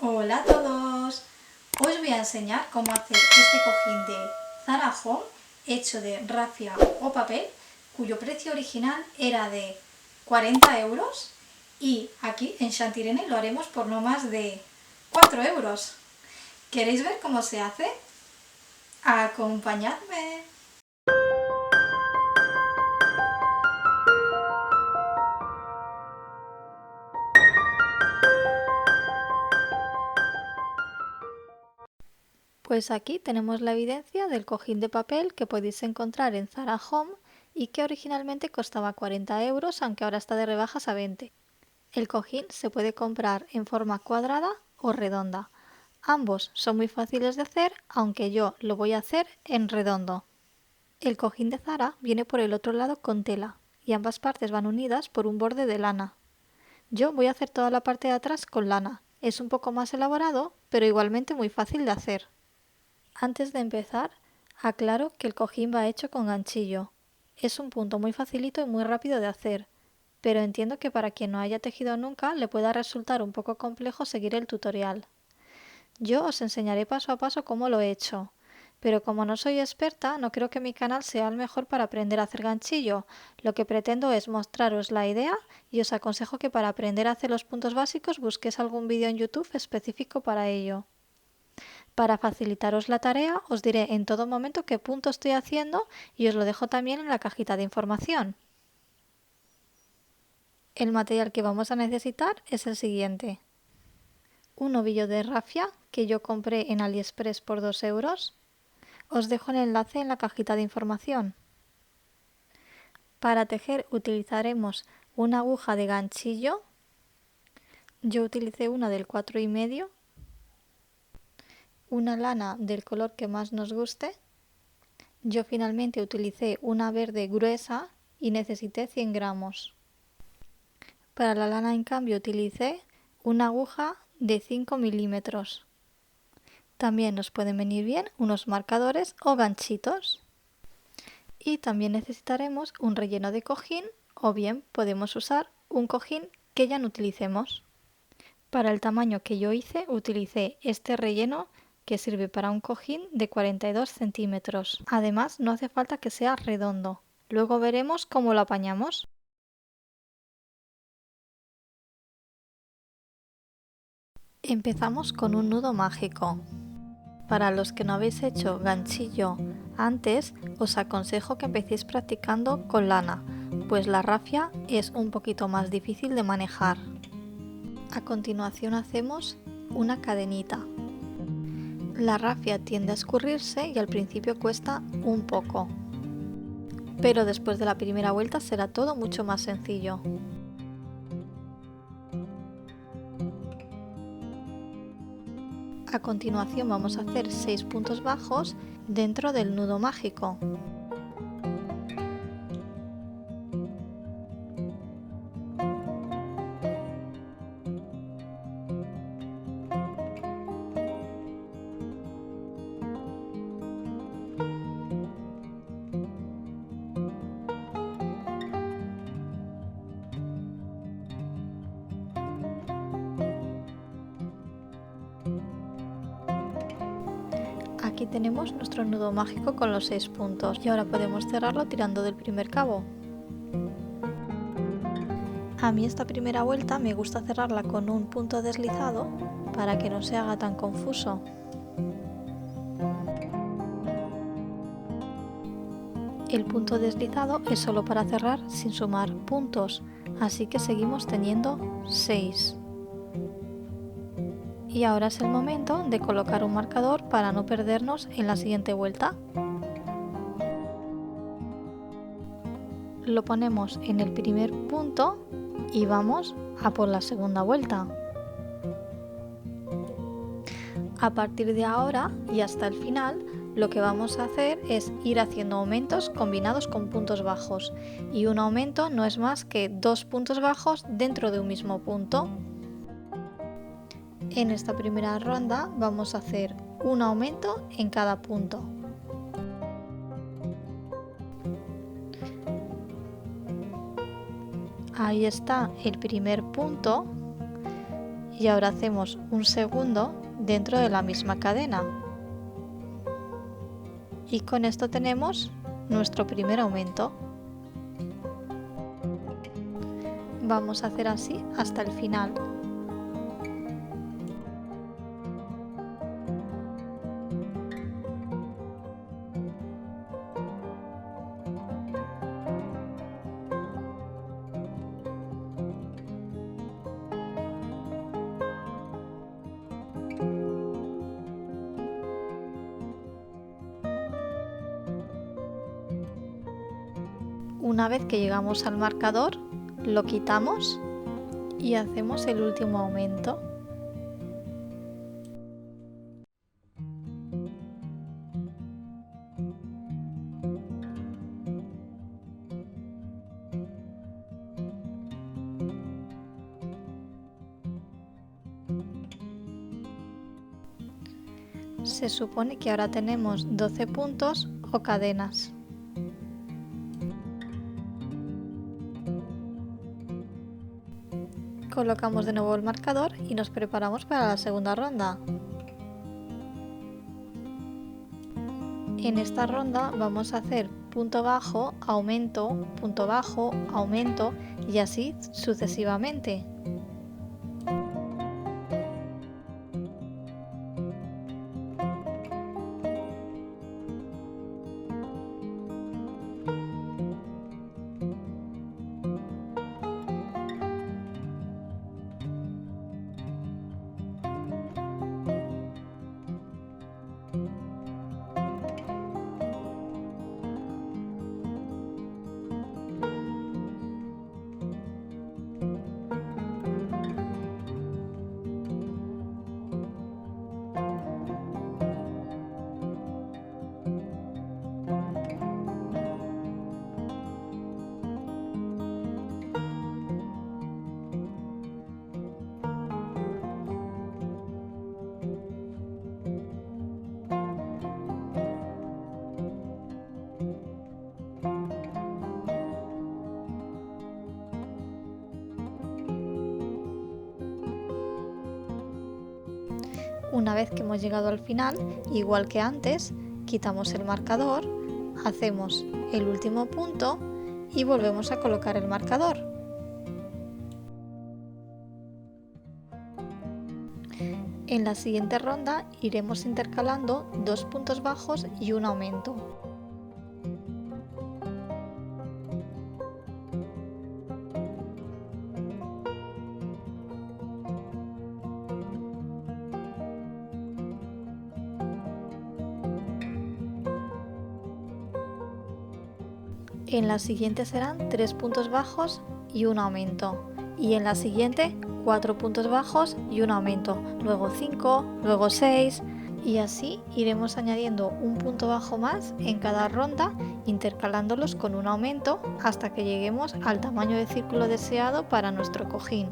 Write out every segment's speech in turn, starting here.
Hola a todos, hoy os voy a enseñar cómo hacer este cojín de Zara Home hecho de rafia o papel cuyo precio original era de 40 euros y aquí en Chantirene lo haremos por no más de 4 euros. ¿Queréis ver cómo se hace? ¡Acompañadme! Pues aquí tenemos la evidencia del cojín de papel que podéis encontrar en Zara Home y que originalmente costaba 40 euros, aunque ahora está de rebajas a 20. El cojín se puede comprar en forma cuadrada o redonda. Ambos son muy fáciles de hacer, aunque yo lo voy a hacer en redondo. El cojín de Zara viene por el otro lado con tela y ambas partes van unidas por un borde de lana. Yo voy a hacer toda la parte de atrás con lana. Es un poco más elaborado, pero igualmente muy fácil de hacer. Antes de empezar, aclaro que el cojín va hecho con ganchillo. Es un punto muy facilito y muy rápido de hacer, pero entiendo que para quien no haya tejido nunca le pueda resultar un poco complejo seguir el tutorial. Yo os enseñaré paso a paso cómo lo he hecho, pero como no soy experta, no creo que mi canal sea el mejor para aprender a hacer ganchillo. Lo que pretendo es mostraros la idea y os aconsejo que para aprender a hacer los puntos básicos busquéis algún vídeo en YouTube específico para ello. Para facilitaros la tarea, os diré en todo momento qué punto estoy haciendo y os lo dejo también en la cajita de información. El material que vamos a necesitar es el siguiente. Un ovillo de rafia que yo compré en AliExpress por 2 euros. Os dejo el enlace en la cajita de información. Para tejer utilizaremos una aguja de ganchillo. Yo utilicé una del 4,5. Una lana del color que más nos guste. Yo finalmente utilicé una verde gruesa y necesité 100 gramos. Para la lana, en cambio, utilicé una aguja de 5 milímetros. También nos pueden venir bien unos marcadores o ganchitos. Y también necesitaremos un relleno de cojín o bien podemos usar un cojín que ya no utilicemos. Para el tamaño que yo hice, utilicé este relleno que sirve para un cojín de 42 centímetros. Además, no hace falta que sea redondo. Luego veremos cómo lo apañamos. Empezamos con un nudo mágico. Para los que no habéis hecho ganchillo antes, os aconsejo que empecéis practicando con lana, pues la rafia es un poquito más difícil de manejar. A continuación hacemos una cadenita. La rafia tiende a escurrirse y al principio cuesta un poco, pero después de la primera vuelta será todo mucho más sencillo. A continuación vamos a hacer 6 puntos bajos dentro del nudo mágico. Aquí tenemos nuestro nudo mágico con los 6 puntos y ahora podemos cerrarlo tirando del primer cabo. A mí esta primera vuelta me gusta cerrarla con un punto deslizado para que no se haga tan confuso. El punto deslizado es solo para cerrar sin sumar puntos, así que seguimos teniendo 6. Y ahora es el momento de colocar un marcador para no perdernos en la siguiente vuelta. Lo ponemos en el primer punto y vamos a por la segunda vuelta. A partir de ahora y hasta el final, lo que vamos a hacer es ir haciendo aumentos combinados con puntos bajos, y un aumento no es más que 2 puntos bajos dentro de un mismo punto. En esta primera ronda vamos a hacer un aumento en cada punto. Ahí está el primer punto y ahora hacemos un segundo dentro de la misma cadena. Y con esto tenemos nuestro primer aumento. Vamos a hacer así hasta el final. Una vez que llegamos al marcador, lo quitamos y hacemos el último aumento. Se supone que ahora tenemos 12 puntos o cadenas. Colocamos de nuevo el marcador y nos preparamos para la segunda ronda. En esta ronda vamos a hacer punto bajo, aumento, punto bajo, aumento y así sucesivamente. Una vez que hemos llegado al final, igual que antes, quitamos el marcador, hacemos el último punto y volvemos a colocar el marcador. En la siguiente ronda iremos intercalando 2 puntos bajos y un aumento. En la siguiente serán 3 puntos bajos y un aumento. Y en la siguiente 4 puntos bajos y un aumento. Luego 5, luego 6 y así iremos añadiendo un punto bajo más en cada ronda, intercalándolos con un aumento hasta que lleguemos al tamaño de círculo deseado para nuestro cojín.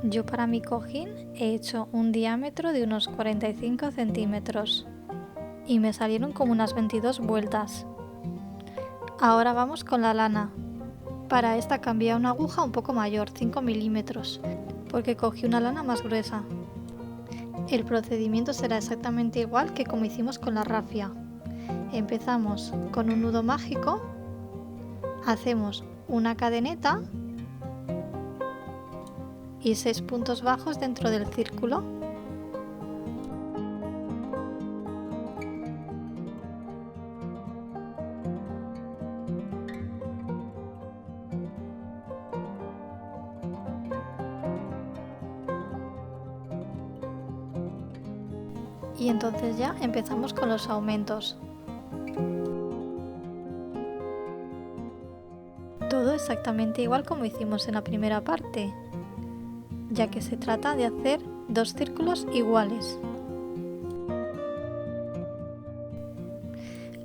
Yo para mi cojín he hecho un diámetro de unos 45 centímetros y me salieron como unas 22 vueltas. Ahora vamos con la lana. Para esta cambié a una aguja un poco mayor, 5 milímetros, porque cogí una lana más gruesa. El procedimiento será exactamente igual que como hicimos con la rafia. Empezamos con un nudo mágico, hacemos una cadeneta y 6 puntos bajos dentro del círculo. Y entonces ya empezamos con los aumentos. Todo exactamente igual como hicimos en la primera parte, ya que se trata de hacer 2 círculos iguales.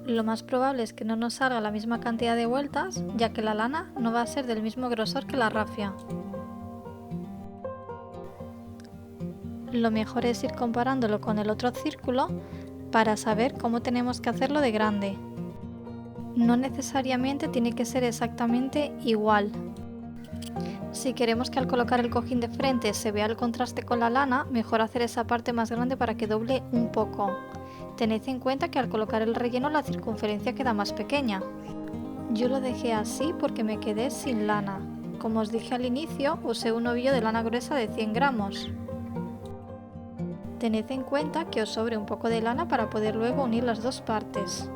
Lo más probable es que no nos salga la misma cantidad de vueltas, ya que la lana no va a ser del mismo grosor que la rafia. Lo mejor es ir comparándolo con el otro círculo para saber cómo tenemos que hacerlo de grande. No necesariamente tiene que ser exactamente igual. Si queremos que al colocar el cojín de frente se vea el contraste con la lana, mejor hacer esa parte más grande para que doble un poco. Tened en cuenta que al colocar el relleno la circunferencia queda más pequeña. Yo lo dejé así porque me quedé sin lana. Como os dije al inicio, usé un ovillo de lana gruesa de 100 gramos. Tened en cuenta que os sobre un poco de lana para poder luego unir las dos partes.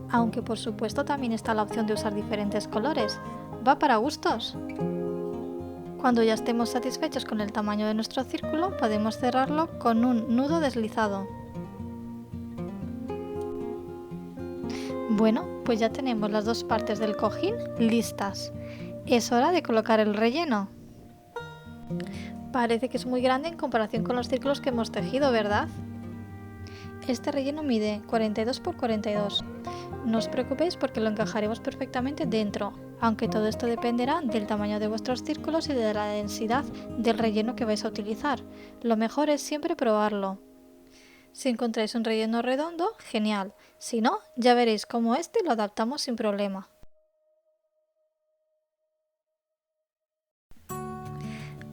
Aunque por supuesto también está la opción de usar diferentes colores. Va para gustos. Cuando ya estemos satisfechos con el tamaño de nuestro círculo, podemos cerrarlo con un nudo deslizado. Bueno, pues ya tenemos las dos partes del cojín listas. Es hora de colocar el relleno. Parece que es muy grande en comparación con los círculos que hemos tejido, ¿verdad? Este relleno mide 42 x 42. No os preocupéis porque lo encajaremos perfectamente dentro, aunque todo esto dependerá del tamaño de vuestros círculos y de la densidad del relleno que vais a utilizar. Lo mejor es siempre probarlo. Si encontráis un relleno redondo, genial. Si no, ya veréis cómo este lo adaptamos sin problema.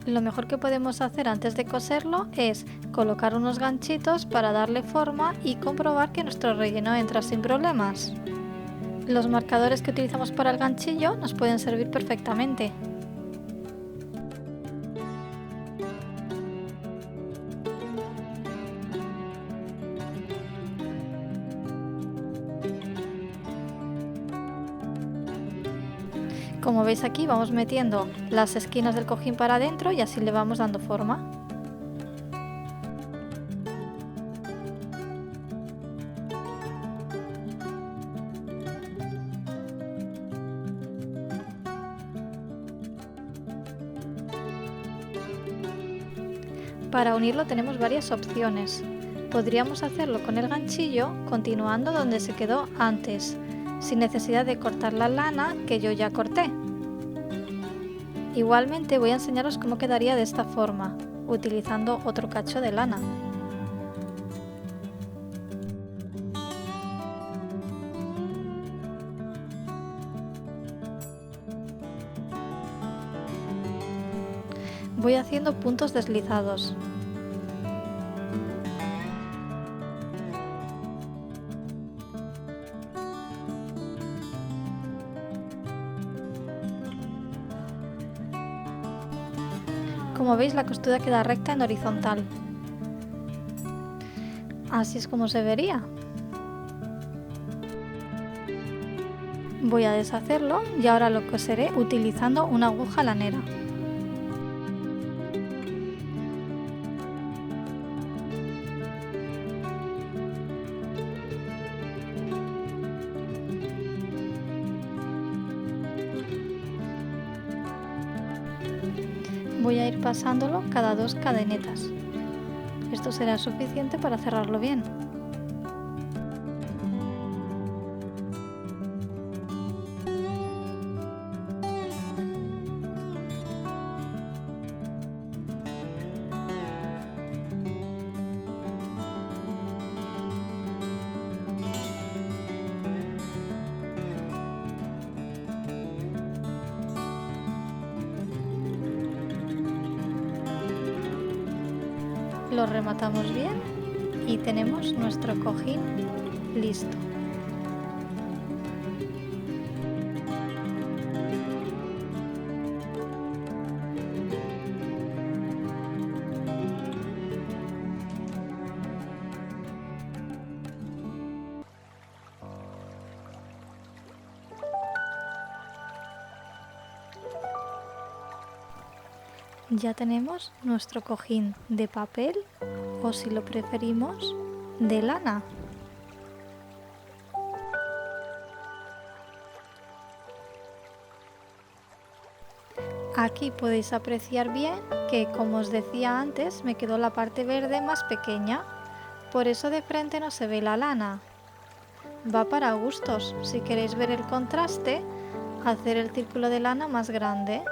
Lo mejor que podemos hacer antes de coserlo es colocar unos ganchitos para darle forma y comprobar que nuestro relleno entra sin problemas. Los marcadores que utilizamos para el ganchillo nos pueden servir perfectamente. Como veis aquí vamos metiendo las esquinas del cojín para adentro y así le vamos dando forma. Para unirlo tenemos varias opciones. Podríamos hacerlo con el ganchillo continuando donde se quedó antes, sin necesidad de cortar la lana que yo ya corté. Igualmente voy a enseñaros cómo quedaría de esta forma, utilizando otro cacho de lana. Voy haciendo puntos deslizados. Como veis, la costura queda recta en horizontal. Así es como se vería. Voy a deshacerlo y ahora lo coseré utilizando una aguja lanera. Voy a ir pasándolo cada 2 cadenetas. Esto será suficiente para cerrarlo bien. Lo rematamos bien y tenemos nuestro cojín listo. Ya tenemos nuestro cojín de papel o, si lo preferimos, de lana. Aquí podéis apreciar bien que, como os decía antes, me quedó la parte verde más pequeña, por eso de frente no se ve la lana. Va para gustos. Si queréis ver el contraste, hacer el círculo de lana más grande.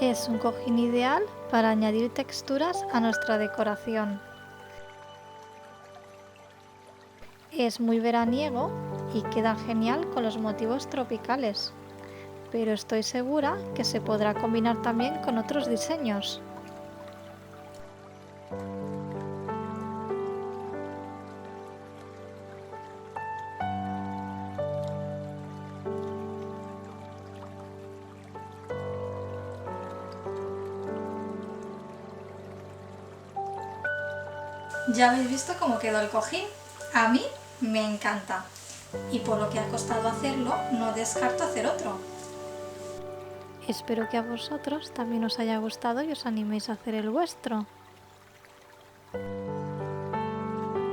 Es un cojín ideal para añadir texturas a nuestra decoración. Es muy veraniego y queda genial con los motivos tropicales, pero estoy segura que se podrá combinar también con otros diseños. Ya habéis visto cómo quedó el cojín. A mí me encanta. Y por lo que ha costado hacerlo, no descarto hacer otro. Espero que a vosotros también os haya gustado y os animéis a hacer el vuestro.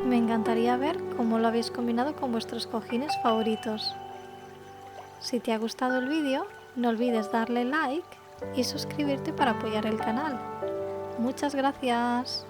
Me encantaría ver cómo lo habéis combinado con vuestros cojines favoritos. Si te ha gustado el vídeo, no olvides darle like y suscribirte para apoyar el canal. Muchas gracias.